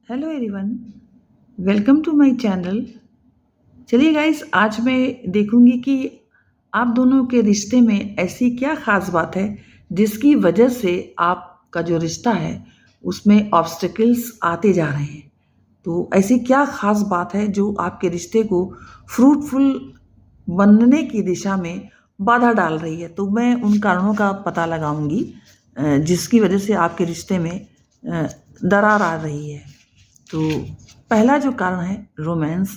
Hello everyone, welcome to my channel. चलिए guys, आज मैं देखूंगी कि आप दोनों के रिश्ते में ऐसी क्या ख़ास बात है जिसकी वजह से आपका जो रिश्ता है उसमें ऑब्स्टेकल्स आते जा रहे हैं। तो ऐसी क्या ख़ास बात है जो आपके रिश्ते को फ्रूटफुल बनने की दिशा में बाधा डाल रही है। तो मैं उन कारणों का पता लगाऊंगी जिसकी वजह से आपके रिश्ते में दरार आ रही है। तो पहला जो कारण है रोमांस।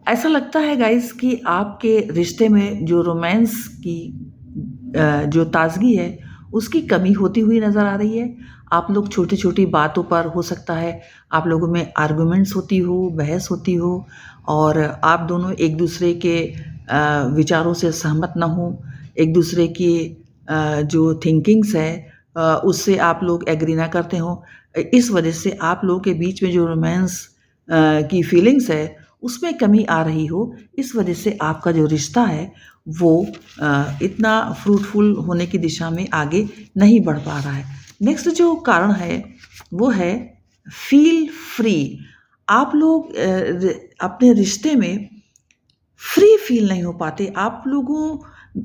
ऐसा लगता है गाइस कि आपके रिश्ते में जो रोमांस की जो ताजगी है उसकी कमी होती हुई नज़र आ रही है। आप लोग छोटी छोटी बातों पर हो सकता है आप लोगों में आर्गुमेंट्स होती हो, बहस होती हो और आप दोनों एक दूसरे के विचारों से सहमत ना हो, एक दूसरे की जो थिंकिंग्स है उससे आप लोग एग्री ना करते हो। इस वजह से आप लोगों के बीच में जो रोमांस की फीलिंग्स है उसमें कमी आ रही हो। इस वजह से आपका जो रिश्ता है वो इतना फ्रूटफुल होने की दिशा में आगे नहीं बढ़ पा रहा है। नेक्स्ट जो कारण है वो है फील फ्री। आप लोग अपने रिश्ते में फ्री फील नहीं हो पाते। आप लोगों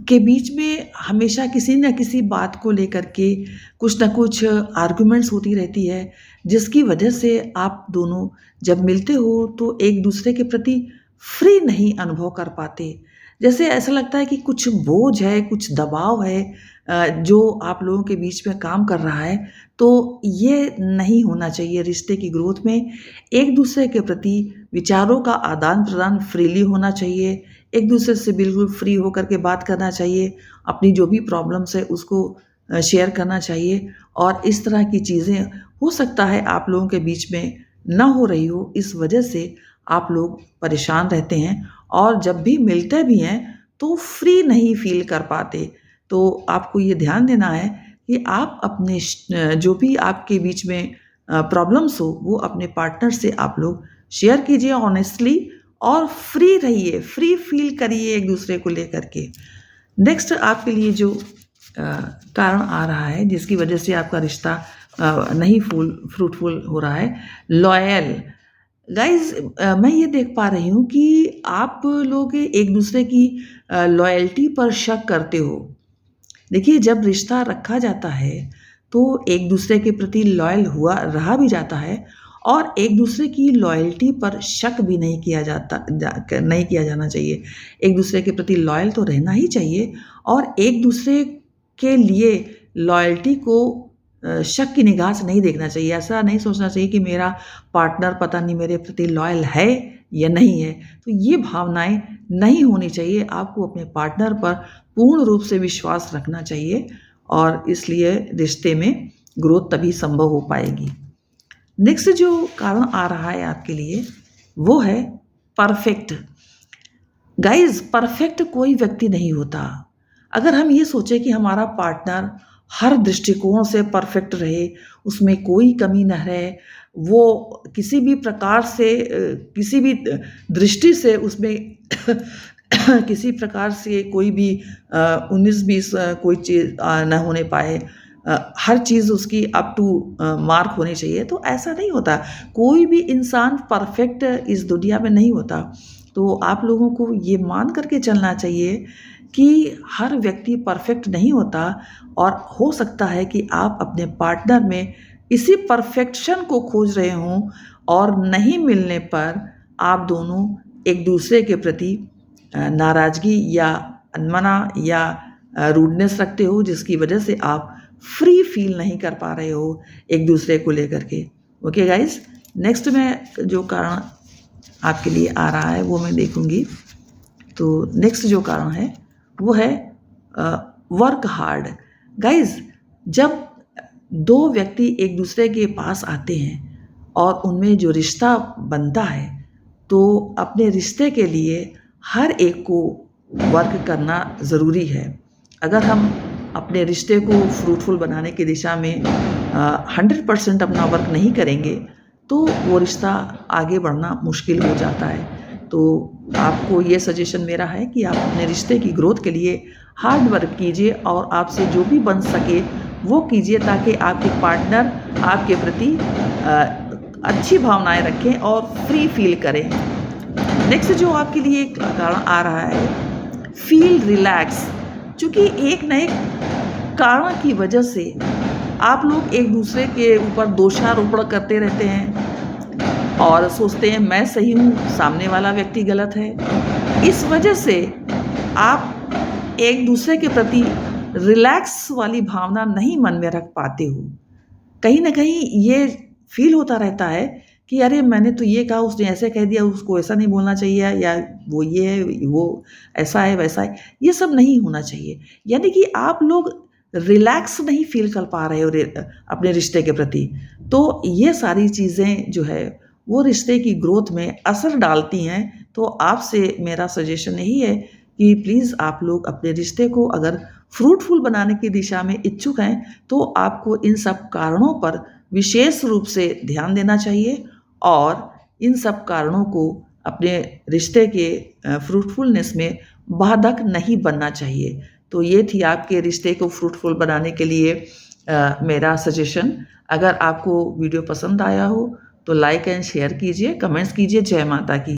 के बीच में हमेशा किसी न किसी बात को लेकर के कुछ ना कुछ आर्गुमेंट्स होती रहती है, जिसकी वजह से आप दोनों जब मिलते हो तो एक दूसरे के प्रति फ्री नहीं अनुभव कर पाते। जैसे ऐसा लगता है कि कुछ बोझ है, कुछ दबाव है जो आप लोगों के बीच में काम कर रहा है। तो ये नहीं होना चाहिए। रिश्ते की ग्रोथ में एक दूसरे के प्रति विचारों का आदान प्रदान फ्रीली होना चाहिए। एक दूसरे से बिल्कुल फ्री होकर के बात करना चाहिए। अपनी जो भी प्रॉब्लम्स है उसको शेयर करना चाहिए। और इस तरह की चीज़ें हो सकता है आप लोगों के बीच में ना हो रही हो, इस वजह से आप लोग परेशान रहते हैं और जब भी मिलते भी हैं तो फ्री नहीं फील कर पाते। तो आपको ये ध्यान देना है कि आप अपने जो भी आपके बीच में प्रॉब्लम्स हो वो अपने पार्टनर से आप लोग शेयर कीजिए ऑनेस्टली और फ्री रहिए, फ्री फील करिए एक दूसरे को लेकर के। नेक्स्ट आपके लिए जो कारण आ रहा है जिसकी वजह से आपका रिश्ता नहीं फ्रूटफुल हो रहा है, लॉयल। गाइज, मैं ये देख पा रही हूँ कि आप लोग एक दूसरे की लॉयल्टी पर शक करते हो। देखिए, जब रिश्ता रखा जाता है तो एक दूसरे के प्रति लॉयल हुआ रहा भी जाता है और एक दूसरे की लॉयल्टी पर शक भी नहीं किया नहीं किया जाना चाहिए। एक दूसरे के प्रति लॉयल तो रहना ही चाहिए और एक दूसरे के लिए लॉयल्टी को शक की निगाह से नहीं देखना चाहिए। ऐसा नहीं सोचना चाहिए कि मेरा पार्टनर पता नहीं मेरे प्रति लॉयल है या नहीं है। तो ये भावनाएं नहीं होनी चाहिए। आपको अपने पार्टनर पर पूर्ण रूप से विश्वास रखना चाहिए और इसलिए रिश्ते में ग्रोथ तभी संभव हो पाएगी। नेक्स्ट जो कारण आ रहा है आपके लिए वो है परफेक्ट। गाइज, परफेक्ट कोई व्यक्ति नहीं होता। अगर हम ये सोचें कि हमारा पार्टनर हर दृष्टिकोण से परफेक्ट रहे, उसमें कोई कमी न रहे, वो किसी भी प्रकार से किसी भी दृष्टि से उसमें किसी प्रकार से कोई भी 19-20 कोई चीज़ न होने पाए, हर चीज़ उसकी अप टू मार्क होनी चाहिए, तो ऐसा नहीं होता। कोई भी इंसान परफेक्ट इस दुनिया में नहीं होता। तो आप लोगों को ये मान करके चलना चाहिए कि हर व्यक्ति परफेक्ट नहीं होता और हो सकता है कि आप अपने पार्टनर में इसी परफेक्शन को खोज रहे हों और नहीं मिलने पर आप दोनों एक दूसरे के प्रति नाराज़गी या अनमना या रूडनेस रखते हो, जिसकी वजह से आप फ्री फील नहीं कर पा रहे हो एक दूसरे को लेकर के। ओके गाइज, नेक्स्ट में जो कारण आपके लिए आ रहा है वो मैं देखूंगी। तो नेक्स्ट जो कारण है वो है वर्क हार्ड। गाइज, जब दो व्यक्ति एक दूसरे के पास आते हैं और उनमें जो रिश्ता बनता है तो अपने रिश्ते के लिए हर एक को वर्क करना ज़रूरी है। अगर हम अपने रिश्ते को फ्रूटफुल बनाने की दिशा में 100% अपना वर्क नहीं करेंगे तो वो रिश्ता आगे बढ़ना मुश्किल हो जाता है। तो आपको ये सजेशन मेरा है कि आप अपने रिश्ते की ग्रोथ के लिए हार्ड वर्क कीजिए और आपसे जो भी बन सके वो कीजिए ताकि आपके पार्टनर आपके प्रति अच्छी भावनाएं रखें और फ्री फील करें। नेक्स्ट जो आपके लिए एक कारण आ रहा है, फील रिलैक्स। चूँकि एक न एक कारण की वजह से आप लोग एक दूसरे के ऊपर दोषारोपण करते रहते हैं और सोचते हैं मैं सही हूँ, सामने वाला व्यक्ति गलत है। इस वजह से आप एक दूसरे के प्रति रिलैक्स वाली भावना नहीं मन में रख पाते हो। कहीं न कहीं ये फ़ील होता रहता है कि अरे मैंने तो ये कहा, उसने ऐसे कह दिया, उसको ऐसा नहीं बोलना चाहिए, या वो ये है, वो ऐसा है, वैसा है। ये सब नहीं होना चाहिए। यानी कि आप लोग रिलैक्स नहीं फ़ील कर पा रहे हो अपने रिश्ते के प्रति। तो ये सारी चीज़ें जो है वो रिश्ते की ग्रोथ में असर डालती हैं। तो आपसे मेरा सजेशन यही है कि प्लीज़ आप लोग अपने रिश्ते को अगर फ्रूटफुल बनाने की दिशा में इच्छुक हैं, तो आपको इन सब कारणों पर विशेष रूप से ध्यान देना चाहिए और इन सब कारणों को अपने रिश्ते के फ्रूटफुलनेस में बाधक नहीं बनना चाहिए। तो ये थी आपके रिश्ते को फ्रूटफुल बनाने के लिए मेरा सजेशन। अगर आपको वीडियो पसंद आया हो तो लाइक एंड शेयर कीजिए, कमेंट्स कीजिए। जय माता की।